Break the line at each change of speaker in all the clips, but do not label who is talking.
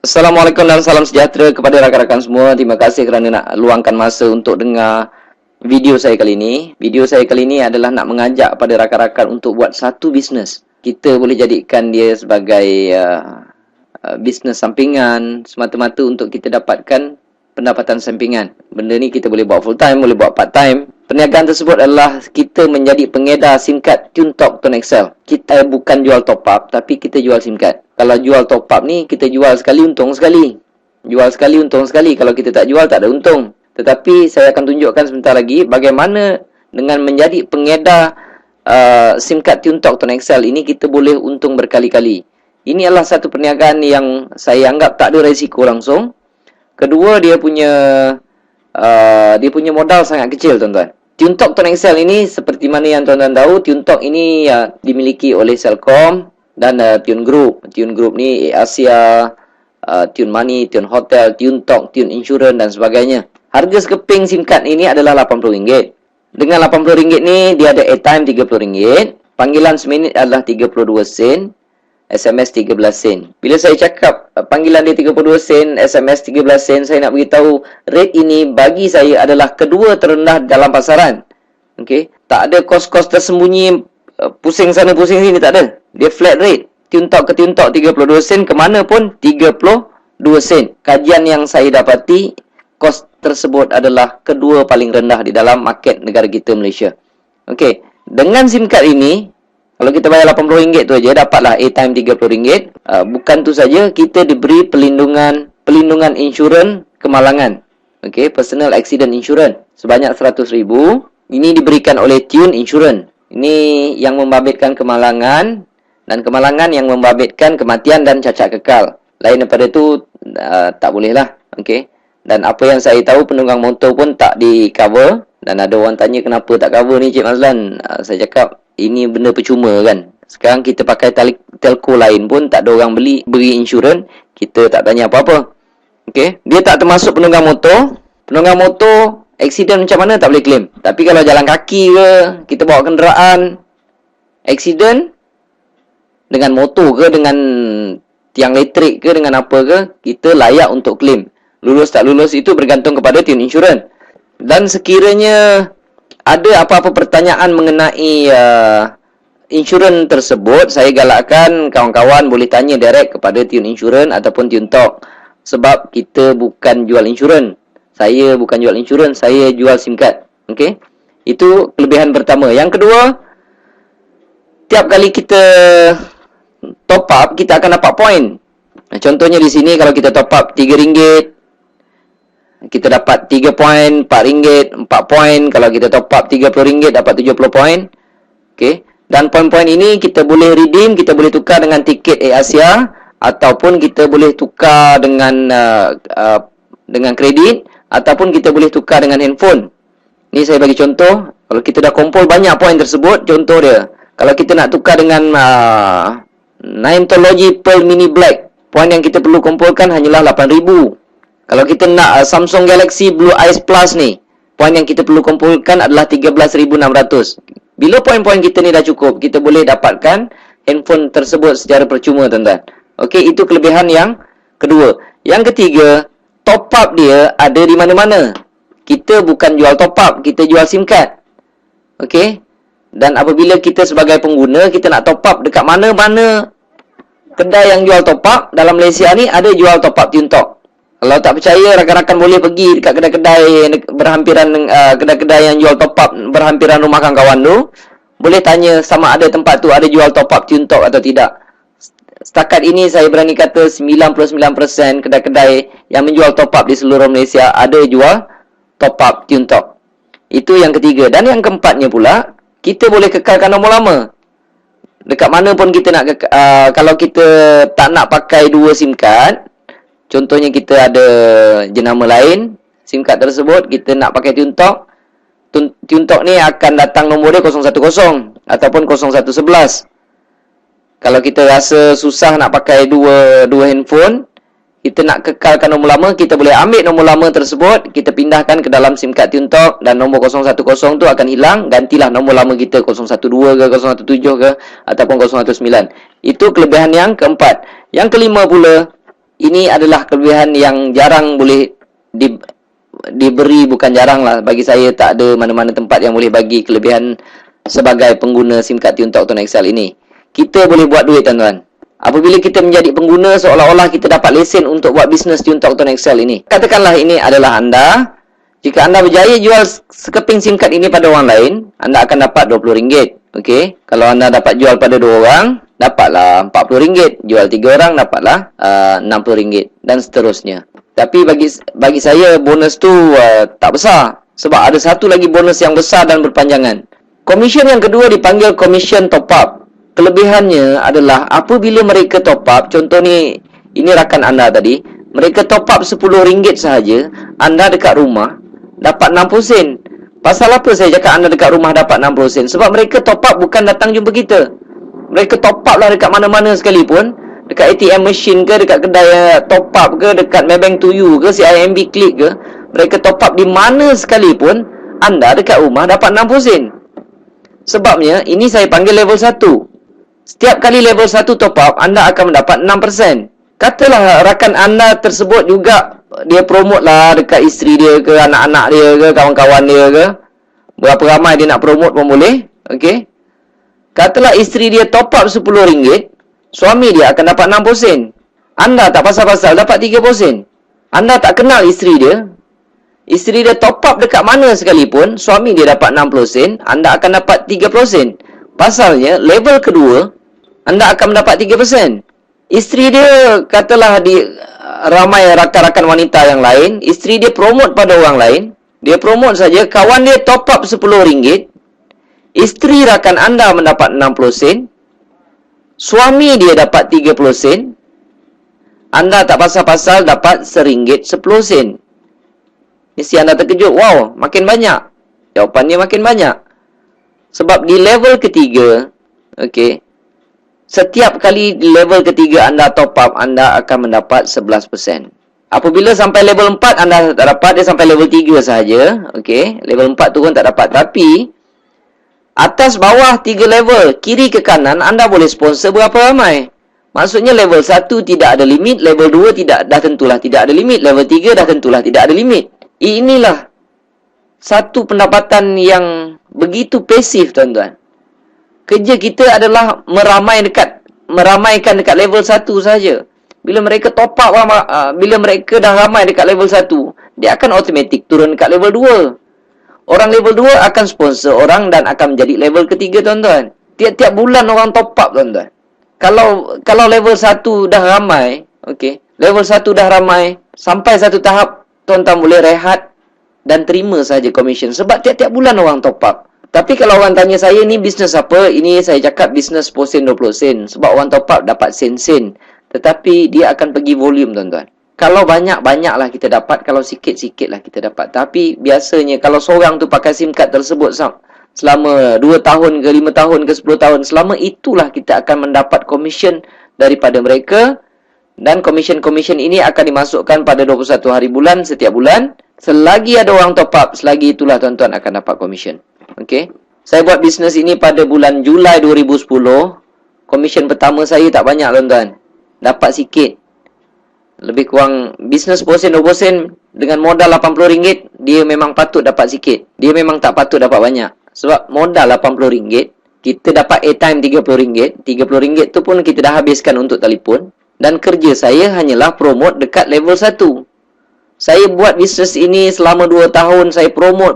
Assalamualaikum dan salam sejahtera kepada rakan-rakan semua. Terima kasih kerana nak luangkan masa untuk dengar video saya kali ini. Video saya kali ini adalah nak mengajak pada rakan-rakan untuk buat satu bisnes. Kita boleh jadikan dia sebagai bisnes sampingan semata-mata untuk kita dapatkan pendapatan sampingan. Benda ni kita boleh buat full time, boleh buat part time. Perniagaan tersebut adalah kita menjadi pengedar SIM card TuneTalk Tone XL. Kita bukan jual top up, tapi kita jual SIM card. Kalau jual top up ni, kita jual sekali untung sekali. Jual sekali untung sekali. Kalau kita tak jual, tak ada untung. Tetapi saya akan tunjukkan sebentar lagi bagaimana dengan menjadi pengedar SIM card TuneTalk Tone XL ini kita boleh untung berkali-kali. Ini adalah satu perniagaan yang saya anggap tak ada risiko langsung. Kedua, dia punya modal sangat kecil, tuan-tuan. TuneTalk Tone XL ini seperti mana yang tuan-tuan tahu, TuneTalk ini dimiliki oleh Celcom dan Tune Group. Tune Group ni Asia, Tune Money, Tune Hotel, TuneTalk, Tune Insurance dan sebagainya. Harga sekeping SIM card ini adalah RM80. Dengan RM80 ni dia ada airtime RM30, panggilan seminit adalah 32 sen, SMS 13 sen. Bila saya cakap panggilan dia 32 sen, SMS 13 sen, saya nak beritahu rate ini bagi saya adalah kedua terendah dalam pasaran. Okey, tak ada kos-kos tersembunyi, pusing sana pusing sini, tak ada. Dia flat rate. TuneTalk ke TuneTalk 32 sen, ke mana pun 32 sen. Kajian yang saya dapati, kos tersebut adalah kedua paling rendah di dalam market negara kita, Malaysia. Okey, dengan SIM card ini, kalau kita bayar RM80 tu aja, dapatlah airtime RM30. Bukan tu saja, kita diberi pelindungan insurans kemalangan. Okey, personal accident insurance sebanyak RM100,000. Ini diberikan oleh Tune Insurance. Ini yang membabitkan kemalangan, dan kemalangan yang membabitkan kematian dan cacat kekal. Lain daripada tu tak boleh lah. Okey. Dan apa yang saya tahu, penunggang motor pun tak di cover. Dan ada orang tanya kenapa tak cover ni Cik Mazlan. Saya cakap ini benda percuma kan. Sekarang kita pakai telco lain pun tak ada orang beri insurans, kita tak tanya apa-apa. Okey, dia tak termasuk penunggang motor. Penunggang motor accident macam mana tak boleh claim. Tapi kalau jalan kaki ke, kita bawa kenderaan, accident dengan motor ke, dengan tiang elektrik ke, dengan apa ke, kita layak untuk claim. Lulus tak lulus itu bergantung kepada Tune Insurance. Dan sekiranya ada apa-apa pertanyaan mengenai insurans tersebut, saya galakkan kawan-kawan boleh tanya direct kepada Tune Insurance ataupun TuneTalk. Sebab kita bukan jual insurans. Saya bukan jual insurans, saya jual SIM card. Okey? Itu kelebihan pertama. Yang kedua, tiap kali kita top up, kita akan dapat point. Contohnya di sini kalau kita top up RM3, kita dapat 3 poin, RM4, 4 poin. Kalau kita top up RM30, dapat 70 poin. Okey. Dan poin-poin ini kita boleh redeem, kita boleh tukar dengan tiket AirAsia, ataupun kita boleh tukar dengan kredit, ataupun kita boleh tukar dengan handphone. Ni saya bagi contoh. Kalau kita dah kumpul banyak poin tersebut, contoh dia, kalau kita nak tukar dengan Nimetology Pearl Mini Black, poin yang kita perlu kumpulkan hanyalah 8,000. Kalau kita nak Samsung Galaxy Blue Ice Plus ni, poin yang kita perlu kumpulkan adalah 13,600. Bila poin-poin kita ni dah cukup, kita boleh dapatkan handphone tersebut secara percuma, tuan-tuan. Okey, itu kelebihan yang kedua. Yang ketiga, top up dia ada di mana-mana. Kita bukan jual top up, kita jual SIM card. Okey? Dan apabila kita sebagai pengguna, kita nak top up dekat mana-mana kedai yang jual top up dalam Malaysia ni, ada jual top up TuneTalk. Kalau tak percaya, rakan-rakan boleh pergi dekat kedai-kedai berhampiran, kedai-kedai yang jual top up berhampiran rumah kawan-kawan tu. Boleh tanya sama ada tempat tu ada jual top up TuneTalk atau tidak. Setakat ini saya berani kata 99% kedai-kedai yang menjual top up di seluruh Malaysia ada jual top up TuneTalk. Itu yang ketiga. Dan yang keempatnya pula, kita boleh kekalkan nombor lama. Dekat mana pun kita nak kalau kita tak nak pakai dua SIM card, contohnya kita ada jenama lain, SIM card tersebut kita nak pakai TuneTalk. TuneTalk ni akan datang nombor dia 010 ataupun 0111. Kalau kita rasa susah nak pakai dua handphone, kita nak kekalkan nombor lama, kita boleh ambil nombor lama tersebut, kita pindahkan ke dalam SIM card TuneTalk, dan nombor 010 tu akan hilang. Gantilah nombor lama kita 012 ke, 017 ke, ataupun 019. Itu kelebihan yang keempat. Yang kelima pula, Ini adalah kelebihan yang jarang boleh diberi, bukan jarang lah. Bagi saya tak ada mana-mana tempat yang boleh bagi kelebihan sebagai pengguna SIM card TuneTalk Tone XL ini. Kita boleh buat duit, tuan-tuan. Apabila kita menjadi pengguna, seolah-olah kita dapat lesen untuk buat bisnes TuneTalk Tone XL ini. Katakanlah ini adalah anda. Jika anda berjaya jual sekeping SIM card ini pada orang lain, anda akan dapat RM20. Okey. Kalau anda dapat jual pada 2 orang, dapatlah RM40. Jual 3 orang, dapatlah RM60 dan seterusnya. Tapi bagi saya bonus tu tak besar, sebab ada satu lagi bonus yang besar dan berpanjangan. Komisen yang kedua dipanggil komisen top up. Kelebihannya adalah apabila mereka top up, contoh ni, ini rakan anda tadi, mereka top up RM10 sahaja, anda dekat rumah dapat 60 sen. Pasal apa saya cakap anda dekat rumah dapat 60 sen? Sebab mereka top up bukan datang jumpa kita. Mereka top up lah dekat mana-mana sekalipun. Dekat ATM machine ke, dekat kedai top up ke, dekat Maybank to you ke, CIMB Click ke. Mereka top up di mana sekalipun, anda dekat rumah dapat 60 sen. Sebabnya, ini saya panggil level 1. Setiap kali level 1 top up, anda akan mendapat 6%. Katalah rakan anda tersebut juga dia promote lah dekat isteri dia ke, anak-anak dia ke, kawan-kawan dia ke. Berapa ramai dia nak promote pun boleh. Okey. Katalah isteri dia top up RM10, suami dia akan dapat 60 sen. Anda tak pasal-pasal dapat 30 sen. Anda tak kenal isteri dia. Isteri dia top up dekat mana sekalipun, suami dia dapat 60 sen, anda akan dapat 30 sen. Pasalnya, level kedua, anda akan mendapat 3%. Isteri dia, katalah ramai rakan-rakan wanita yang lain, isteri dia promote pada orang lain, dia promote saja, kawan dia top up RM10, isteri rakan anda mendapat 60 sen, suami dia dapat 30 sen, anda tak pasal-pasal dapat RM1 10 sen. Mesti anda terkejut, wow, makin banyak. Jawapannya makin banyak. Sebab di level ketiga, okey, setiap kali di level ketiga anda top up, anda akan mendapat 11%. Apabila sampai level 4, anda tak dapat, dia sampai level 3 sahaja. Okey, level 4 tu pun tak dapat. Tapi, atas bawah 3 level, kiri ke kanan, anda boleh sponsor berapa ramai. Maksudnya level 1 tidak ada limit, level 2 dah tentulah tidak ada limit, level 3 dah tentulah tidak ada limit. Inilah satu pendapatan yang begitu pasif, tuan-tuan. Kerja kita adalah meramaikan dekat level 1 saja. Bila mereka top up, bila mereka dah ramai dekat level 1, dia akan automatik turun dekat level 2. Orang level 2 akan sponsor orang dan akan menjadi level ketiga, tuan-tuan. Tiap-tiap bulan orang top up, tuan-tuan. Kalau level 1 dah ramai, okey, level 1 dah ramai, sampai satu tahap, tuan-tuan boleh rehat dan terima saja komisen. Sebab tiap-tiap bulan orang top up. Tapi kalau orang tanya saya, ni bisnes apa? Ini saya cakap bisnes 10 sen, 20 sen. Sebab orang top up dapat sen-sen. Tetapi dia akan pergi volume, tuan-tuan. Kalau banyak-banyak lah kita dapat. Kalau sikit-sikit lah kita dapat. Tapi biasanya kalau seorang tu pakai SIM card tersebut selama 2 tahun ke 5 tahun ke 10 tahun, selama itulah kita akan mendapat komisen daripada mereka. Dan komisen-komisen ini akan dimasukkan pada 21 hari bulan setiap bulan. Selagi ada orang top up, selagi itulah tuan-tuan akan dapat komisen. Okey. Saya buat bisnes ini pada bulan Julai 2010. Komisen pertama saya tak banyak, tuan-tuan. Dapat sikit. Lebih kurang bisnes 10 sen, 20 sen dengan modal RM80, dia memang patut dapat sikit. Dia memang tak patut dapat banyak. Sebab modal RM80, kita dapat airtime RM30. RM30 tu pun kita dah habiskan untuk telefon. Dan kerja saya hanyalah promote dekat level 1. Saya buat bisnes ini selama 2 tahun. Saya promote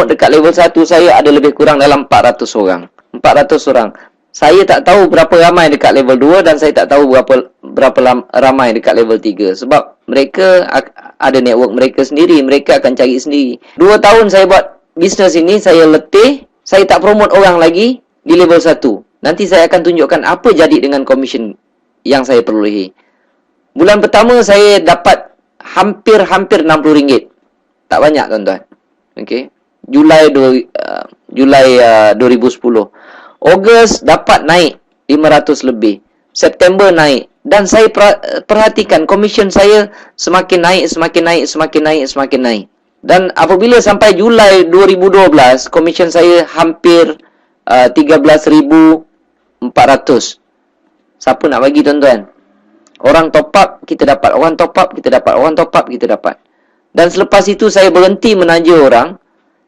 dekat level 1. Saya ada lebih kurang dalam 400 orang. 400 orang. Saya tak tahu berapa ramai dekat level 2 dan saya tak tahu berapa ramai dekat level 3. Sebab mereka ada network mereka sendiri. Mereka akan cari sendiri. 2 tahun saya buat bisnes ini, saya letih. Saya tak promote orang lagi di level 1. Nanti saya akan tunjukkan apa jadi dengan komisen yang saya perolehi. Bulan pertama saya dapat hampir RM60. Tak banyak, tuan-tuan. Okey. Julai 2010. Ogos dapat naik 500 lebih. September naik. Dan saya perhatikan komisen saya semakin naik. Dan apabila sampai Julai 2012, komisen saya hampir 13,400. Siapa nak bagi, tuan-tuan? Orang top up, kita dapat. Orang top up, kita dapat. Orang top up, kita dapat. Dan selepas itu saya berhenti menaja orang.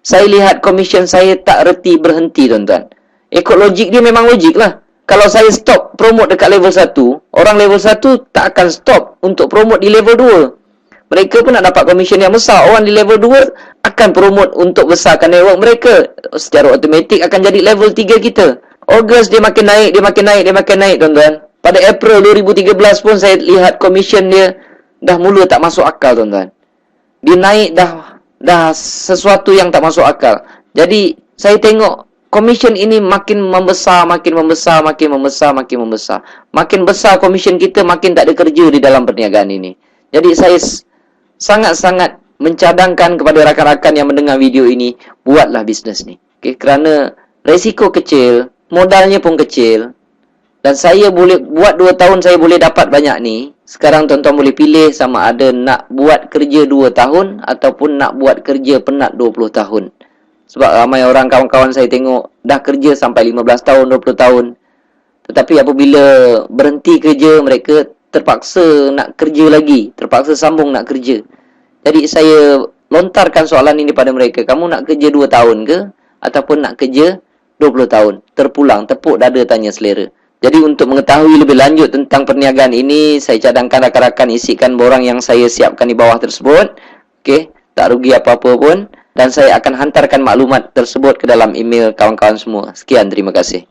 Saya lihat komisen saya tak reti berhenti, tuan-tuan. Ikut logik dia memang logik lah. Kalau saya stop promote dekat level 1, orang level 1 tak akan stop untuk promote di level 2. Mereka pun nak dapat komisen yang besar. Orang di level 2 akan promote untuk besarkan network mereka. Secara automatik akan jadi level 3 kita. Ogos dia makin naik, dia makin naik, dia makin naik, tuan-tuan. Pada April 2013 pun saya lihat komisen dia dah mula tak masuk akal, tuan-tuan. Dia naik dah sesuatu yang tak masuk akal. Jadi saya tengok komisen ini makin membesar, makin membesar, makin membesar, makin membesar. Makin besar komisen kita, makin tak ada kerja di dalam perniagaan ini. Jadi saya sangat-sangat mencadangkan kepada rakan-rakan yang mendengar video ini, buatlah bisnes ni. Okay? Kerana resiko kecil, modalnya pun kecil. Dan saya boleh buat 2 tahun saya boleh dapat banyak ni. Sekarang tuan-tuan boleh pilih sama ada nak buat kerja 2 tahun ataupun nak buat kerja penat 20 tahun. Sebab ramai orang kawan-kawan saya tengok dah kerja sampai 15 tahun, 20 tahun. Tetapi apabila berhenti kerja, mereka terpaksa nak kerja lagi, terpaksa sambung nak kerja. Jadi saya lontarkan soalan ini pada mereka. Kamu nak kerja 2 tahun ke? Ataupun nak kerja 20 tahun? Terpulang, tepuk dada tanya selera. Jadi untuk mengetahui lebih lanjut tentang perniagaan ini, saya cadangkan rakan-rakan isikan borang yang saya siapkan di bawah tersebut. Okey, tak rugi apa-apa pun. Dan saya akan hantarkan maklumat tersebut ke dalam email kawan-kawan semua. Sekian, terima kasih.